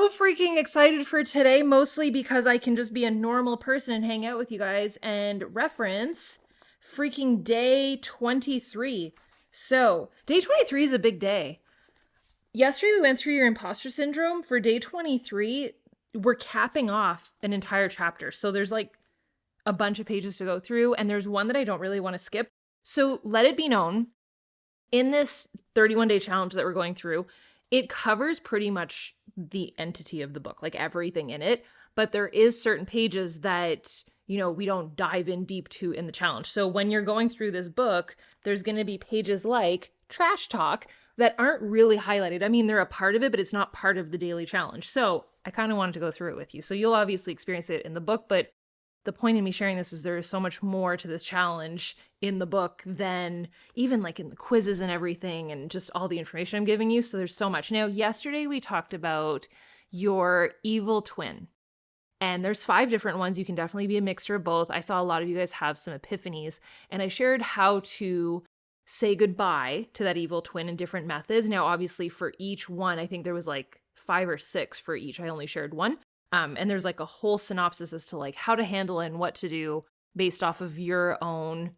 so freaking excited for today, mostly because I can just be a normal person and hang out with you guys and reference freaking day 23. So, day 23 is a big day. Yesterday we went through your imposter syndrome. For day 23, we're capping off an entire chapter. So there's like a bunch of pages to go through, and there's one that I don't really want to skip. So let it be known, in this 31-day challenge that we're going through, it covers pretty much the entity of the book, like everything in it. But there is certain pages that, we don't dive in deep to in the challenge. So when you're going through this book, there's going to be pages like trash talk that aren't really highlighted. I mean, they're a part of it, but it's not part of the daily challenge. So I kind of wanted to go through it with you. So you'll obviously experience it in the book, but the point in me sharing this is there is so much more to this challenge in the book than even like in the quizzes and everything and just all the information I'm giving you. So there's so much. Now, yesterday we talked about your evil twin. And there's 5 different ones. You can definitely be a mixture of both. I saw a lot of you guys have some epiphanies, and I shared how to say goodbye to that evil twin in different methods. Now, obviously for each one, I think there was like 5 or 6 for each. I only shared one. And there's like a whole synopsis as to like how to handle and what to do based off of your own,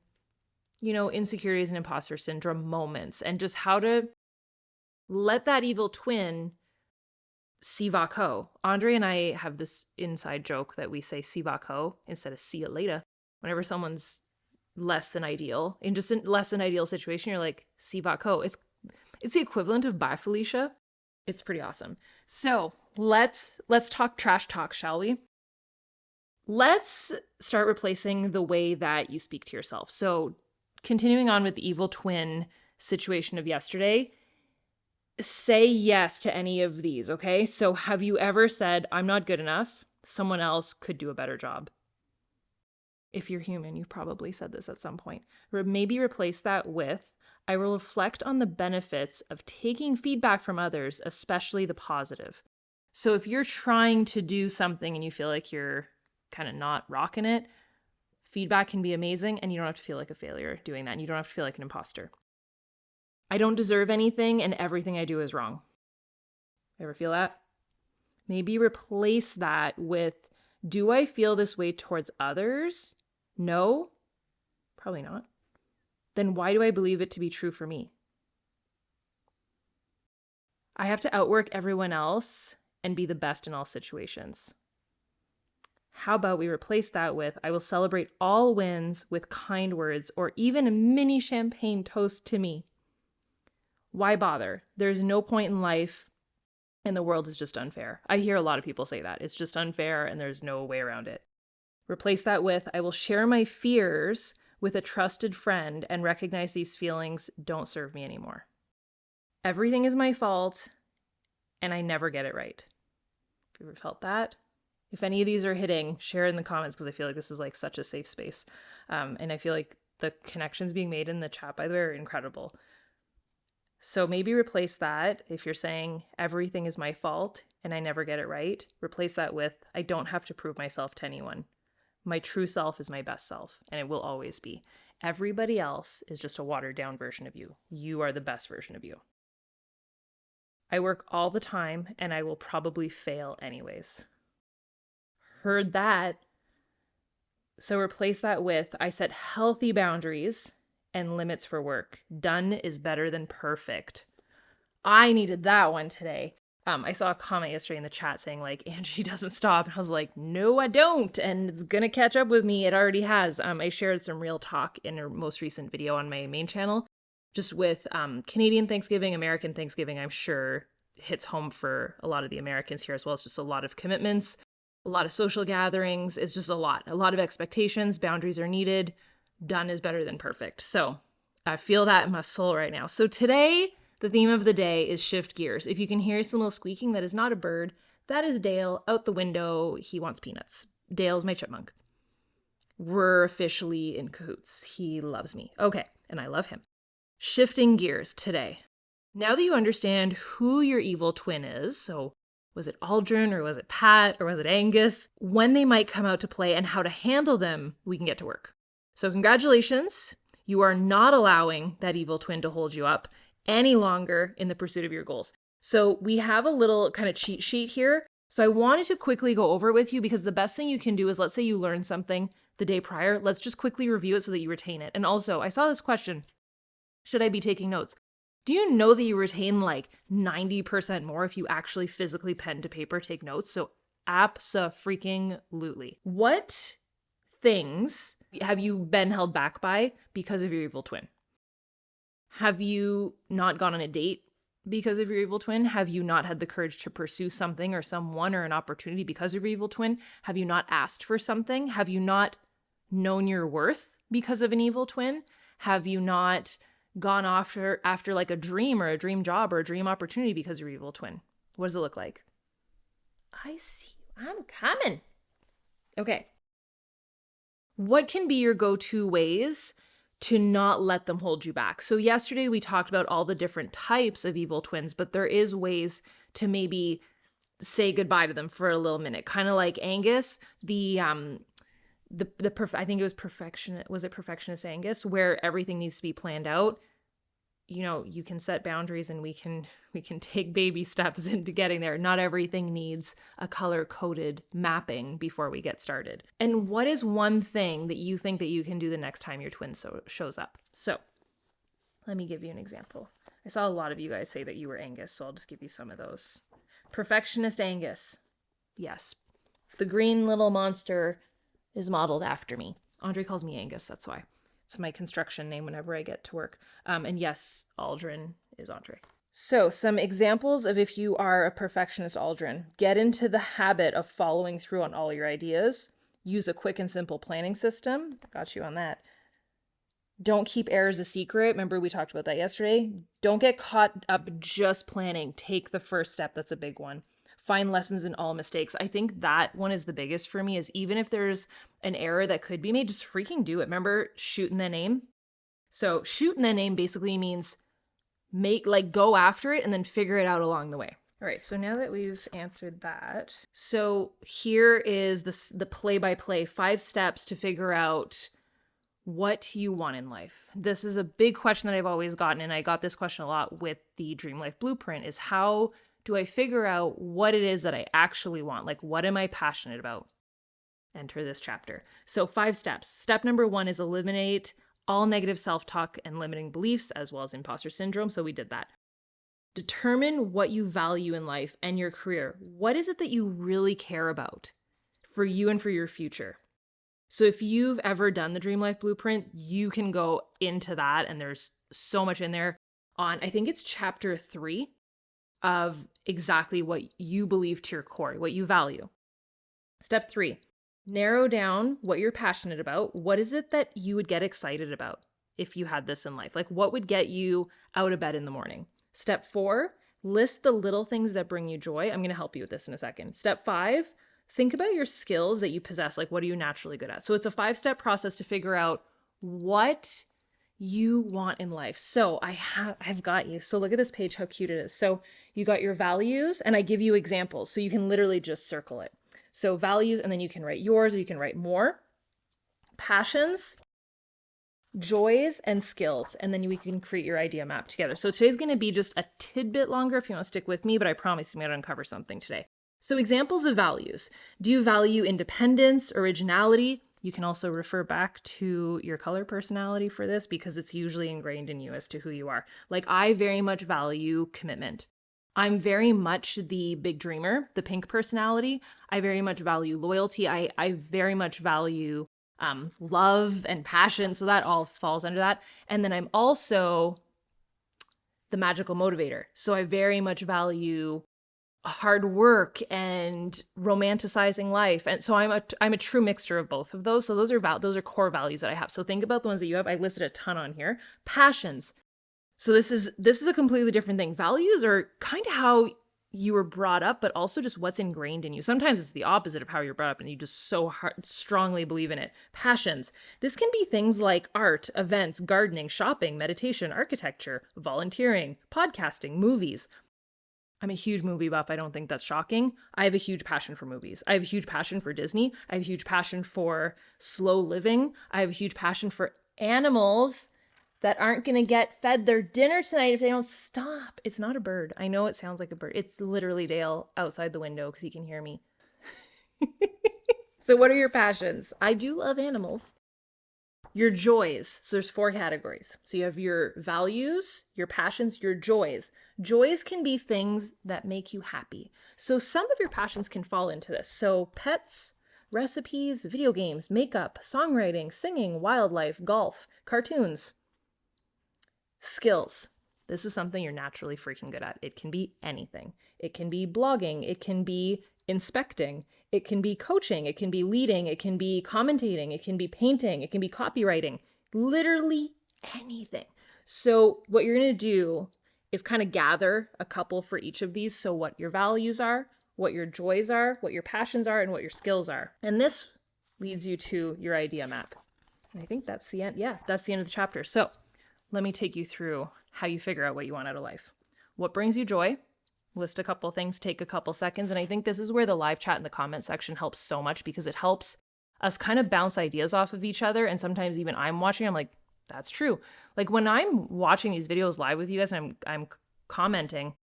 insecurities and imposter syndrome moments, and just how to let that evil twin see va ko. Andre and I have this inside joke that we say see va ko instead of see you later. Whenever someone's less than ideal, in just a less than ideal situation, you're like, see va ko. It's the equivalent of bye, Felicia. It's pretty awesome. So let's talk trash talk, shall we? Let's start replacing the way that you speak to yourself. So continuing on with the evil twin situation of yesterday, say yes to any of these, okay? So have you ever said, I'm not good enough, someone else could do a better job? If you're human, you've probably said this at some point. Or maybe replace that with, I will reflect on the benefits of taking feedback from others, especially the positive. So if you're trying to do something and you feel like you're kind of not rocking it, feedback can be amazing, and you don't have to feel like a failure doing that. And you don't have to feel like an imposter. I don't deserve anything and everything I do is wrong. Ever feel that? Maybe replace that with, do I feel this way towards others? No, probably not. Then why do I believe it to be true for me? I have to outwork everyone else and be the best in all situations. How about we replace that with, I will celebrate all wins with kind words or even a mini champagne toast to me. Why bother? There's no point in life and the world is just unfair. I hear a lot of people say that. It's just unfair and there's no way around it. Replace that with, I will share my fears with a trusted friend and recognize these feelings don't serve me anymore. Everything is my fault and I never get it right. Have you ever felt that? If any of these are hitting, share it in the comments because I feel like this is like such a safe space. And I feel like the connections being made in the chat, by the way, are incredible. So maybe replace that. If you're saying everything is my fault and I never get it right, replace that with, I don't have to prove myself to anyone. My true self is my best self, and it will always be. Everybody else is just a watered down version of you. You are the best version of you. I work all the time and I will probably fail anyways. Heard that. So replace that with, I set healthy boundaries and limits for work. Done is better than perfect. I needed that one today. I saw a comment yesterday in the chat saying like, Angie doesn't stop. And I was like, no, I don't. And it's going to catch up with me. It already has. I shared some real talk in a most recent video on my main channel, just with Canadian Thanksgiving, American Thanksgiving. I'm sure hits home for a lot of the Americans here as well. It's just a lot of commitments, a lot of social gatherings. It's just a lot of expectations. Boundaries are needed. Done is better than perfect. So I feel that in my soul right now. So today, the theme of the day is shift gears. If you can hear some little squeaking, that is not a bird. That is Dale out the window. He wants peanuts. Dale's my chipmunk. We're officially in cahoots. He loves me. Okay, and I love him. Shifting gears today. Now that you understand who your evil twin is, so was it Aldrin or was it Pat or was it Angus, when they might come out to play and how to handle them, we can get to work. So congratulations, you are not allowing that evil twin to hold you up any longer in the pursuit of your goals. So we have a little kind of cheat sheet here So I wanted to quickly go over it with you because the best thing you can do is, let's say you learn something the day prior, let's just quickly review it so that you retain it. And also, I saw this question, should I be taking notes? Do you know that you retain like 90% more if you actually physically pen to paper take notes? So abso-freaking-lutely. What things have you been held back by because of your evil twin? Have you not gone on a date because of your evil twin? Have you not had the courage to pursue something or someone or an opportunity because of your evil twin? Have you not asked for something? Have you not known your worth because of an evil twin? Have you not gone after like a dream or a dream job or a dream opportunity because of your evil twin? What does it look like? I see. I'm coming. Okay. What can be your go-to ways to not let them hold you back? So yesterday we talked about all the different types of evil twins, but there is ways to maybe say goodbye to them for a little minute. Kind of like Angus, I think it was perfectionist Angus, where everything needs to be planned out. You know, you can set boundaries and we can take baby steps into getting there. Not everything needs a color-coded mapping before we get started. And what is one thing that you think that you can do the next time your twin shows up? So let me give you an example. I saw a lot of you guys say that you were Angus, so I'll just give you some of those. Perfectionist Angus. Yes. The green little monster is modeled after me. Andre calls me Angus, that's why. It's my construction name whenever I get to work. And yes, Aldrin is Andre. So some examples of if you are a perfectionist Aldrin. Get into the habit of following through on all your ideas. Use a quick and simple planning system. Got you on that. Don't keep errors a secret. Remember we talked about that yesterday. Don't get caught up just planning. Take the first step. That's a big one. Find lessons in all mistakes. I think that one is the biggest for me, is even if there's an error that could be made, just freaking do it. Remember shooting the name? So shooting the name basically means go after it and then figure it out along the way. All right, so now that we've answered that, so here is the play-by-play 5 steps to figure out what you want in life. This is a big question that I've always gotten, and I got this question a lot with the Dream Life Blueprint, is how do I figure out what it is that I actually want? Like, what am I passionate about? Enter this chapter. So 5 steps. Step number 1 is eliminate all negative self-talk and limiting beliefs, as well as imposter syndrome. So we did that. Determine what you value in life and your career. What is it that you really care about for you and for your future? So if you've ever done the Dream Life Blueprint, you can go into that, and there's so much in there on, I think it's chapter 3 of exactly what you believe to your core, what you value. Step 3, narrow down what you're passionate about. What is it that you would get excited about if you had this in life? Like, what would get you out of bed in the morning? Step 4, list the little things that bring you joy. I'm going to help you with this in a second. Step 5, think about your skills that you possess. Like, what are you naturally good at? So it's a 5-step process to figure out what you want in life. So I've got you. So look at this page, how cute it is. So you got your values, and I give you examples. So you can literally just circle it. So values, and then you can write yours, or you can write more. Passions, joys, and skills. And then we can create your idea map together. So today's going to be just a tidbit longer if you want to stick with me, but I promise you I'm going to uncover something today. So examples of values. Do you value independence, originality? You can also refer back to your color personality for this, because it's usually ingrained in you as to who you are. Like, I very much value commitment. I'm very much the big dreamer, the pink personality. I very much value loyalty. I very much value love and passion. So that all falls under that. And then I'm also the magical motivator. So I very much value hard work and romanticizing life. And so I'm a true mixture of both of those. So those are core values that I have. So think about the ones that you have. I listed a ton on here. Passions. So this is a completely different thing. Values are kind of how you were brought up, but also just what's ingrained in you. Sometimes it's the opposite of how you're brought up and you just strongly believe in it. Passions. This can be things like art, events, gardening, shopping, meditation, architecture, volunteering, podcasting, movies. I'm a huge movie buff. I don't think that's shocking. I have a huge passion for movies. I have a huge passion for Disney. I have a huge passion for slow living. I have a huge passion for animals that aren't going to get fed their dinner tonight if they don't stop. It's not a bird. I know it sounds like a bird. It's literally Dale outside the window because he can hear me. So what are your passions? I do love animals. Your joys. So there's 4 categories. So you have your values, your passions, your joys. Joys can be things that make you happy. So some of your passions can fall into this. So pets, recipes, video games, makeup, songwriting, singing, wildlife, golf, cartoons. Skills. This is something you're naturally freaking good at. It can be anything. It can be blogging. It can be inspecting. It can be coaching. It can be leading. It can be commentating. It can be painting. It can be copywriting. Literally anything. So what you're going to do is kind of gather a couple for each of these. So what your values are, what your joys are, what your passions are, and what your skills are. And this leads you to your idea map. And I think that's the end. Yeah, that's the end of the chapter. So let me take you through how you figure out what you want out of life. What brings you joy? List a couple things, take a couple seconds. And I think this is where the live chat in the comment section helps so much, because it helps us kind of bounce ideas off of each other. And sometimes even I'm watching, I'm like, that's true. Like when I'm watching these videos live with you guys and I'm commenting,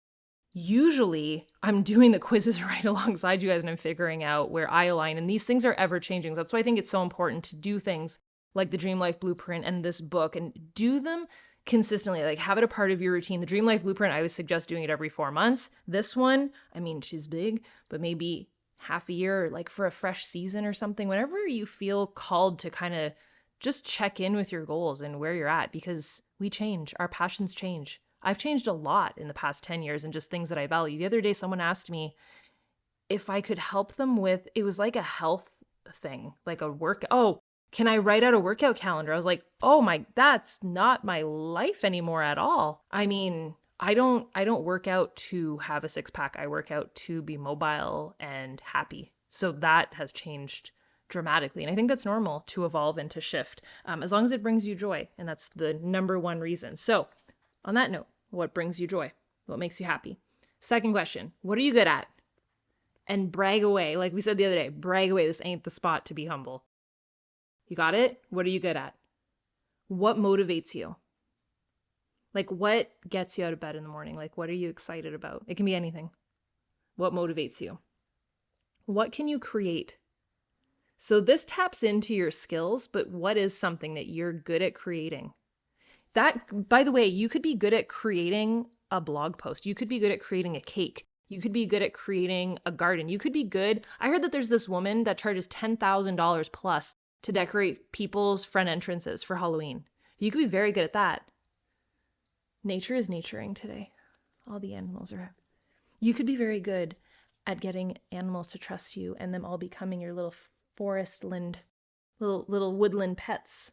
usually I'm doing the quizzes right alongside you guys and I'm figuring out where I align. And these things are ever changing. So that's why I think it's so important to do things like the Dream Life Blueprint and this book, and do them consistently, like have it a part of your routine. The Dream Life Blueprint, I would suggest doing it every 4 months. This one, I mean, she's big, but maybe half a year, like for a fresh season or something, whenever you feel called to kind of just check in with your goals and where you're at, because we change, our passions change. I've changed a lot in the past 10 years and just things that I value. The other day, someone asked me if I could help them with, it was like a health thing, like a can I write out a workout calendar? I was like, oh my, that's not my life anymore at all. I mean, I don't work out to have a 6-pack. I work out to be mobile and happy. So that has changed dramatically. And I think that's normal to evolve and to shift, as long as it brings you joy. And that's the number one reason. So on that note, what brings you joy? What makes you happy? Second question, what are you good at? And brag away. Like we said the other day, brag away. This ain't the spot to be humble. You got it? What are you good at? What motivates you? Like what gets you out of bed in the morning? Like what are you excited about? It can be anything. What motivates you? What can you create? So this taps into your skills, but what is something that you're good at creating? That, by the way, you could be good at creating a blog post. You could be good at creating a cake. You could be good at creating a garden. You could be good. I heard that there's this woman that charges $10,000 plus to decorate people's front entrances for Halloween. You could be very good at that. Nature is naturing today. All the animals are. You could be very good at getting animals to trust you and them all becoming your little little woodland pets.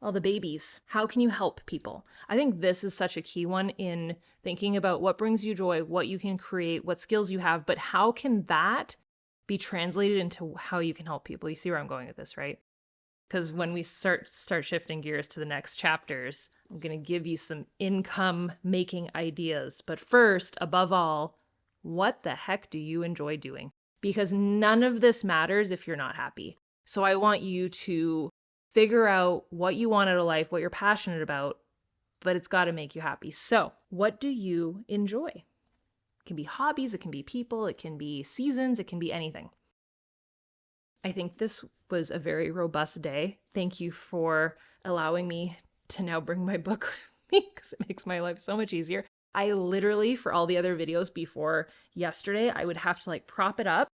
All the babies. How can you help people? I think this is such a key one in thinking about what brings you joy, what you can create, what skills you have, but how can that be translated into how you can help people? You see where I'm going with this, right? Because when we start shifting gears to the next chapters, I'm going to give you some income making ideas. But first, above all, what the heck do you enjoy doing? Because none of this matters if you're not happy. So I want you to figure out what you want out of life, what you're passionate about, but it's got to make you happy. So what do you enjoy? It can be hobbies, it can be people, it can be seasons, it can be anything. I think this was a very robust day. Thank you for allowing me to now bring my book with me, because it makes my life so much easier. I literally, for all the other videos before yesterday, I would have to like prop it up,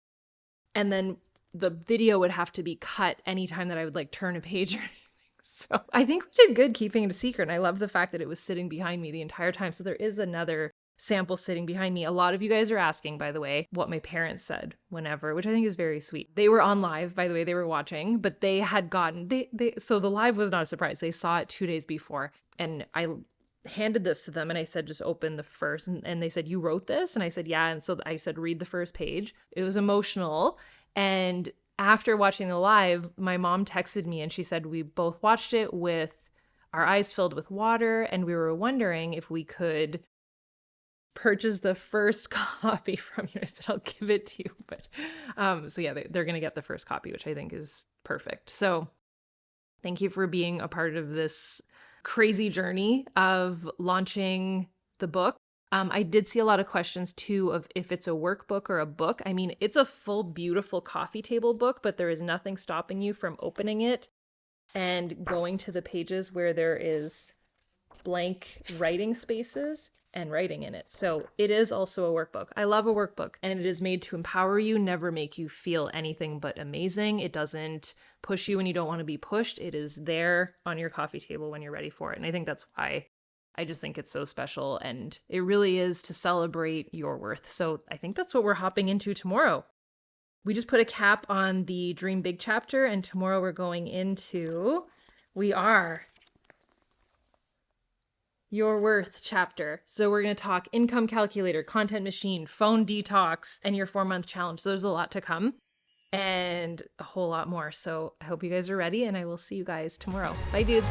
and then the video would have to be cut anytime that I would like turn a page or anything. So I think we did good keeping it a secret. And I love the fact that it was sitting behind me the entire time. So there is another sample sitting behind me. A lot of you guys are asking, by the way, what my parents said whenever, which I think is very sweet. They were on live, by the way, they were watching, but they had gotten, so the live was not a surprise. They saw it 2 days before, and I handed this to them and I said, just open the first, and they said, you wrote this? And I said, yeah. And so I said, read the first page. It was emotional. And after watching the live, my mom texted me and she said, we both watched it with our eyes filled with water, and we were wondering if we could purchase the first copy from you. I said, I'll give it to you. But so yeah, they're going to get the first copy, which I think is perfect. So thank you for being a part of this crazy journey of launching the book. I did see a lot of questions too of if it's a workbook or a book. I mean, it's a full, beautiful coffee table book, but there is nothing stopping you from opening it and going to the pages where there is blank writing spaces and writing in it. So it is also a workbook. I love a workbook, and it is made to empower you, never make you feel anything but amazing. It doesn't push you when you don't want to be pushed. It is there on your coffee table when you're ready for it. And I think that's why I just think it's so special, and it really is to celebrate your worth. So I think that's what we're hopping into tomorrow. We just put a cap on the Dream Big chapter, and tomorrow we're going into, we are Your Worth chapter. So we're going to talk income calculator, content machine, phone detox, and your 4-month challenge. So there's a lot to come and a whole lot more. So I hope you guys are ready, and I will see you guys tomorrow. Bye, dudes.